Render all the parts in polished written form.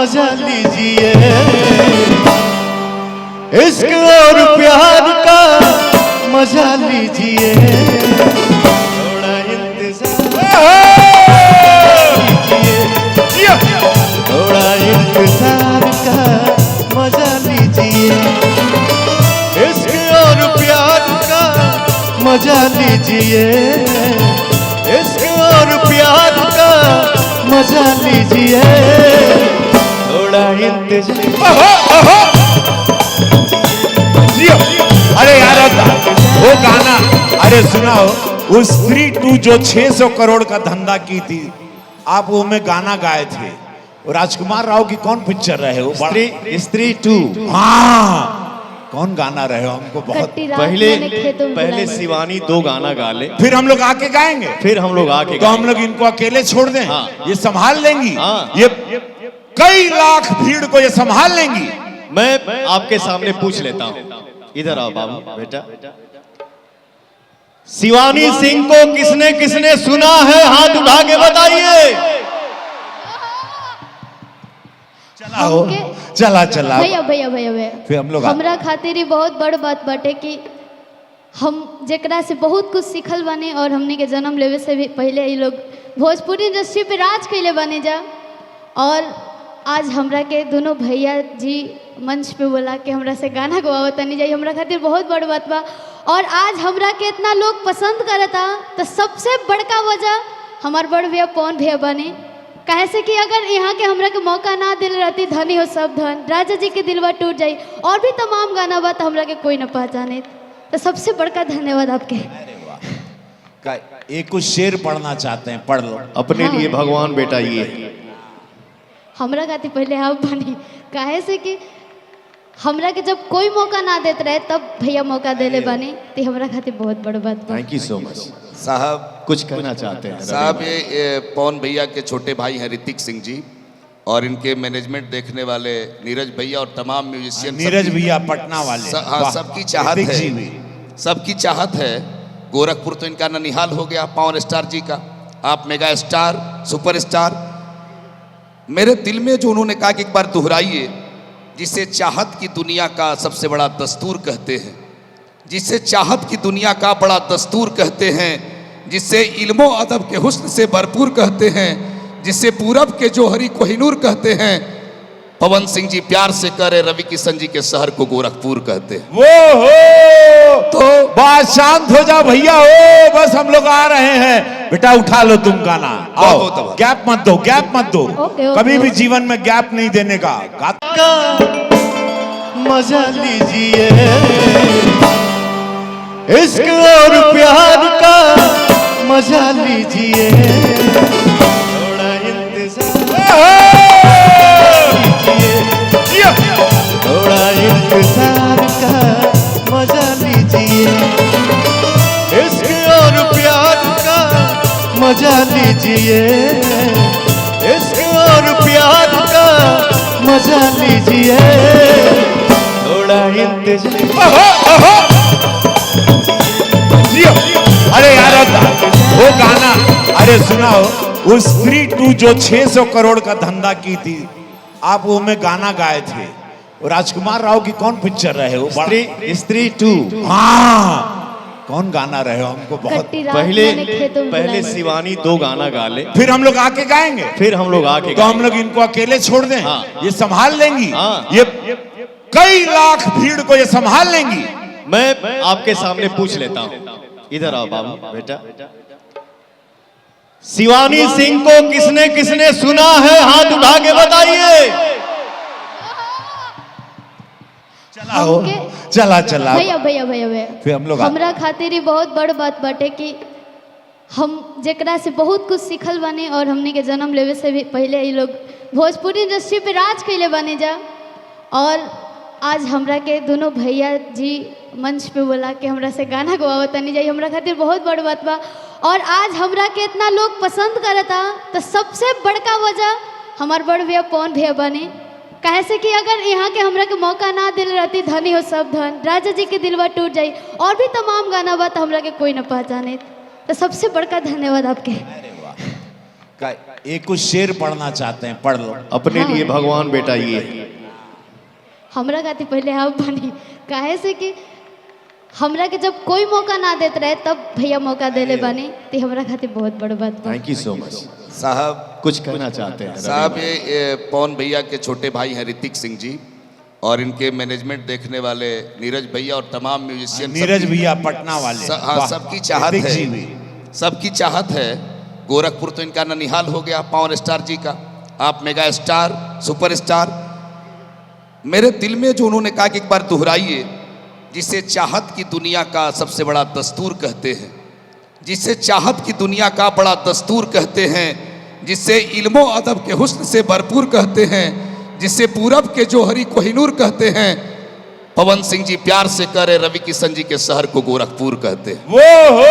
मजा लीजिए, इश्क और प्यार का मजा लीजिए, थोड़ा इंतजार कीजिए, थोड़ा इंतजार का मजा लीजिए, इश्क और प्यार का मजा लीजिए, इश्क और प्यार का मजा लीजिए, थोड़ा इंतजार। अरे यार वो गाना, अरे सुनाओ, वो स्त्री 2 जो 600 करोड़ का धंधा की थी, आप वो में गाना गाए थे। राजकुमार राव की कौन पिक्चर रहे हो? स्त्री 2। हाँ, कौन गाना रहे हो? हमको बहुत पहले शिवानी 2 गाना गा ले, फिर हम लोग आके गाएंगे, फिर हम लोग आके तो हम लोग इनको अकेले छोड़ दें? हाँ। ये संभाल लेंगी? हाँ। ये कई लाख भीड़ को ये संभाल लेंगी? मैं आपके सामने पूछ लेता हूँ, इधर आओ बाबू बेटा। शिवानी सिंह को किसने किसने सुना है? हाथ उठा के बताइए। चला चला भैया भैया भैया भैया, फिर हम लोग हमरा खातिर ही बहुत बड़ बात बाटे कि हम जेकरा से बहुत कुछ सीखल बानी, और हमने के जन्म लेवे से भी पहले ये लोग भोजपुरी इंडस्ट्री पे राज कैले बानी जा, और आज हमरा के दोनों भैया जी मंच पे बोला कि हमरा से गाना गवावत नहीं जाइए, हमरा खातिर बहुत बड़ बात बा। और आज हमरा के इतना लोग पसंद करता, तो सबसे बड़का वजह हमार बड़ भैया पवन भैया बने। कहे से कि अगर यहाँ के हमरा के मौका ना दिल रहती, धनी हो सब धन, राजा जी के दिलवा टूट जाई, और भी तमाम गाना बा, तो हमरा के कोई ना पहचाने। तो सबसे बड़का धन्यवाद आपके। एक कुछ शेर पढ़ना चाहते हैं, पढ़ लो अपने लिए भगवान बेटा। ये हमरा खातिर पहले आप बनी, काहे से कि हमरा के जब कोई मौका ना देते रहे, तब भैया मौका देले बने, तो हमरा खातिर बहुत बड़ बात बा। थैंक यू सो मच साहब। कुछ कहना चाहते हैं साहब, ये पवन भैया के छोटे भाई हैं ऋतिक सिंह जी, और इनके मैनेजमेंट देखने वाले नीरज भैया और तमाम म्यूजिशियन। नीरज भैया पटना वाले, हाँ, सबकी चाहत है, सबकी चाहत है। गोरखपुर तो इनका ननिहाल हो गया पवन स्टार जी का। आप मेगा स्टार, सुपर स्टार। मेरे दिल में जो उन्होंने कहा कि एक बार दोहराइए, जिसे चाहत की दुनिया का सबसे बड़ा दस्तूर कहते हैं, जिसे चाहत की दुनिया का बड़ा दस्तूर कहते हैं, जिसे इल्मो अदब के हुस्न से भरपूर कहते हैं, जिसे पूरब के जोहरी कोहिनूर कहते हैं, पवन सिंह जी प्यार से करे रवि किशन जी के शहर को गोरखपुर कहते हैं। वो हो तो बात शांत हो जा भैया, हो बस हम लोग आ रहे हैं। बेटा उठा लो तुम गाना, आओ, गैप मत दो, गैप मत दो। कभी भी जीवन में गैप नहीं देने का। मजा लीजिए, इश्क और प्यार का मजा लीजिए, थोड़ा इंतजार कीजिए, थोड़ा इंतजार का मजा लीजिए, इश्क और प्यार का मजा लीजिए, इश्क और प्यार का मजा लीजिए, थोड़ा इंतजार। अरे यार वो गाना, अरे सुनाओ, वो स्त्री 2 जो 600 करोड़ का धंधा की थी, आप वो में गाना गाए थे। राजकुमार राव की कौन पिक्चर रहे हो? स्त्री 2। हाँ, कौन गाना रहे हो? हमको बहुत पहले शिवानी 2 गाना गा ले, फिर हम लोग आके गाएंगे, फिर हम लोग आके तो हम लोग इनको अकेले छोड़ दें? हाँ। ये संभाल लेंगी? हाँ। ये कई लाख भीड़ को ये संभाल लेंगी? मैं आपके सामने पूछ लेता हूँ, इधर आओ बाबू बेटा। शिवानी सिंह को किसने किसने सुना है? हाथ उठा के बताइए। चला चला भैया भैया भैया भैया, फिर हम लोग हमरा खातिर ही बहुत बड़ बात बाटे कि हम जेकरा से बहुत कुछ सीखल बानी, और हमने के जन्म लेवे से भी पहले ये लोग भोजपुरी इंडस्ट्री पे राज कैले बानी जा, और आज हमरा के दोनों भैया जी मंच पे बोला कि हमरा से गाना गवावत नहीं जाइए, हमरा खातिर बहुत बड़ बात बा। और आज हमरा के इतना लोग पसंद करता, तो सबसे बड़का वजह हमार बड़ भैया पवन भैया बने। कहे से कि अगर यहाँ के हमरा के मौका ना दिल रहती, धनी हो सब धन, राजा जी के दिलवा टूट जाई, और भी तमाम गाना बा, तो हमरा के कोई ना पहचाने। तो सबसे बड़का धन्यवाद आपके। एक कुछ शेर पढ़ना चाहते हैं, पढ़ लो। अपने लिए भगवान बेटा ये हमरा खाती पहले आप बनी, काहे से कि हमरा के जब कोई मौका ना देते रहे तब भैया मौका देले बनी, तो हमरा खाती बहुत बड़ बात बा। Thank you so much. साहब कुछ कहना चाहते हैं साहब, ये पवन भैया के छोटे भाई हैं ऋतिक सिंह जी, और इनके मैनेजमेंट देखने वाले नीरज भैया और तमाम म्यूजिशियन, नीरज भैया पटना वाले, हाँ, वाह। सबकी चाहत ऋतिक है, जी भी। सबकी चाहत है। गोरखपुर तो इनका ननिहाल हो गया पवन स्टार जी का, आप मेगा स्टार सुपर स्टार। मेरे दिल में जो उन्होंने कहा कि एक बार दोहराइए, जिसे चाहत की दुनिया का सबसे बड़ा दस्तूर कहते हैं, जिसे चाहत की दुनिया का बड़ा दस्तूर कहते हैं, जिसे इल्मो अदब के हुस्न से भरपूर कहते हैं, जिसे पूरब के जोहरी कोहिनूर कहते हैं, पवन सिंह जी प्यार से करे रवि किशन जी के शहर को गोरखपुर कहते हैं। वो हो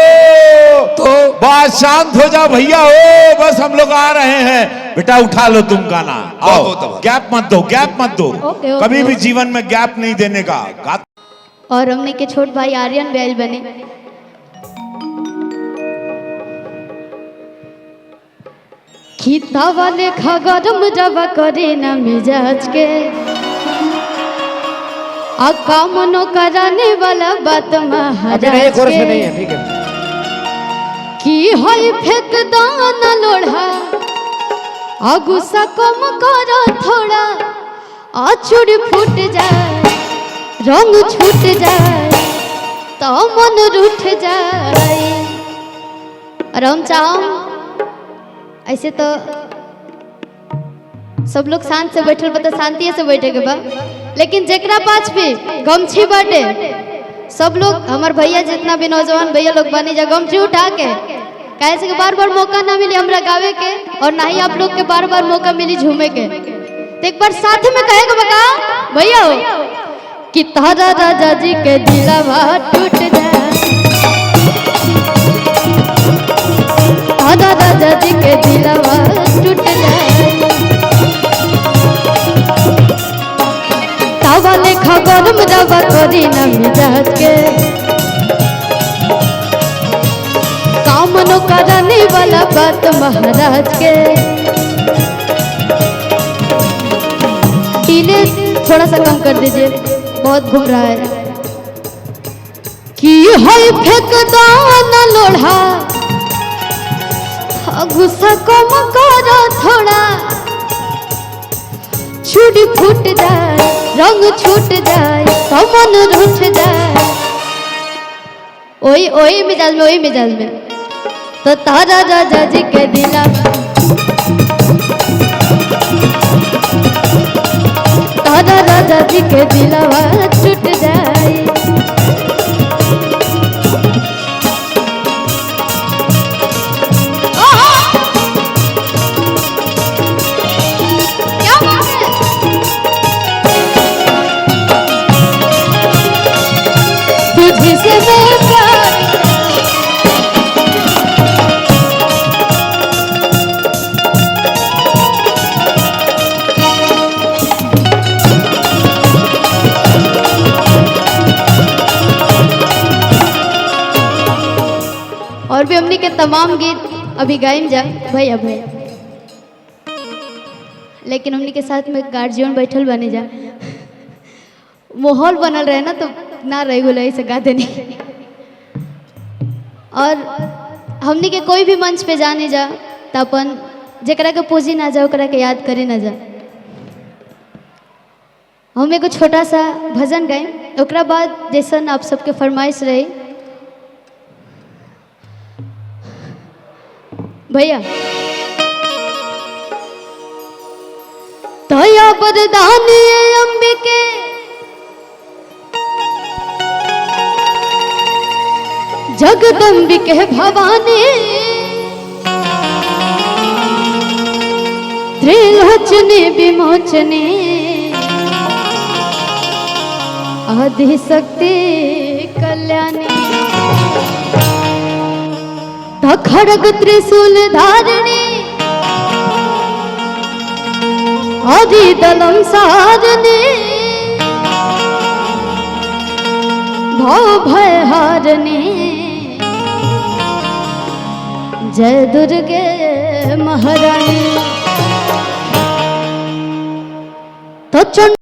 तो बात शांत हो जाओ भैया, हो बस हम लोग आ रहे हैं। बेटा उठा लो तुम गाना, आओ। बहुत। गैप मत दो, गैप मत दो, ओके। कभी भी जीवन में गैप नहीं देने का। और हमने के छोट भाई आर्यन बैल बने, खीता वाले खगरम जवा करे ना मिजाज के, कामनो कराने वाला बात महाराज के, की होई फेंक दाना लोढ़ा, गुस्सा कम करो थोड़ा, चूड़ी फूट जाए रंग छूट जाए तो मन रूठ जाए। और हम चाहम ऐसे तो सब लोग शांत से बैठल बता, शांति से बैठे के बा, लेकिन जेकरा पास भी गमछी बाटे, सब लोग हमार भैया जितना भी नौजवान भैया लोग बनी जा गमछी उठा के, कैसे कि बार बार मौका ना मिले हमरा गावे के, और ना ही आप लोग के बार बार मौका मिली झूमे के, तो एक बार साथ में कहे के बता भैया हो कि तारा राजा जी के दिलवा टूट जाए, तारा राजा जी के दिलवा टूट जाए, तावा लेखा गरम रवा करी ना मिजाज के, कामनो कराने वाला बात महाराज के। टीने थोड़ा सा कम कर दीजिए, बहुत घूम रहा है। कि होई फेंक दाना लोढ़ा, गुस्सा कम करो थोड़ा, चूड़ी फूट जाए रंग छूट जाए तो मन रूठ जाए। ओही मिजाज में, ओही मिजाज में। तो तारा राजा जी के दिला, तारा राजा जी के दिलवा टूट जाए। क्या बात है? तुझसे मैं प्यार, और भी हमने के तमाम गीत अभी गायम जा भैया भैया, लेकिन हमने के साथ में गार्जियन बैठल बने जा, माहौल बनल रहे ना तो ना रह गो से गा देनी। और हमने के कोई भी मंच पे जाने जा तो अपन जरा के पूजी ना जा, ओकरा के याद करे ना जा। हम एगो छोटा सा भजन गाए, ओकरा बाद जैसन आप सबके फरमाइश रही भैया। दया बरदानी अंबिके, जगदम्बिके भवानी, त्रिलोचने विमोचने, आदि शक्ति कल्याणी, खड़ग त्रिशूल धारिणी, आदि दलम सारणी, भव भय हारणी, जय दुर्गे जय महारानी। तो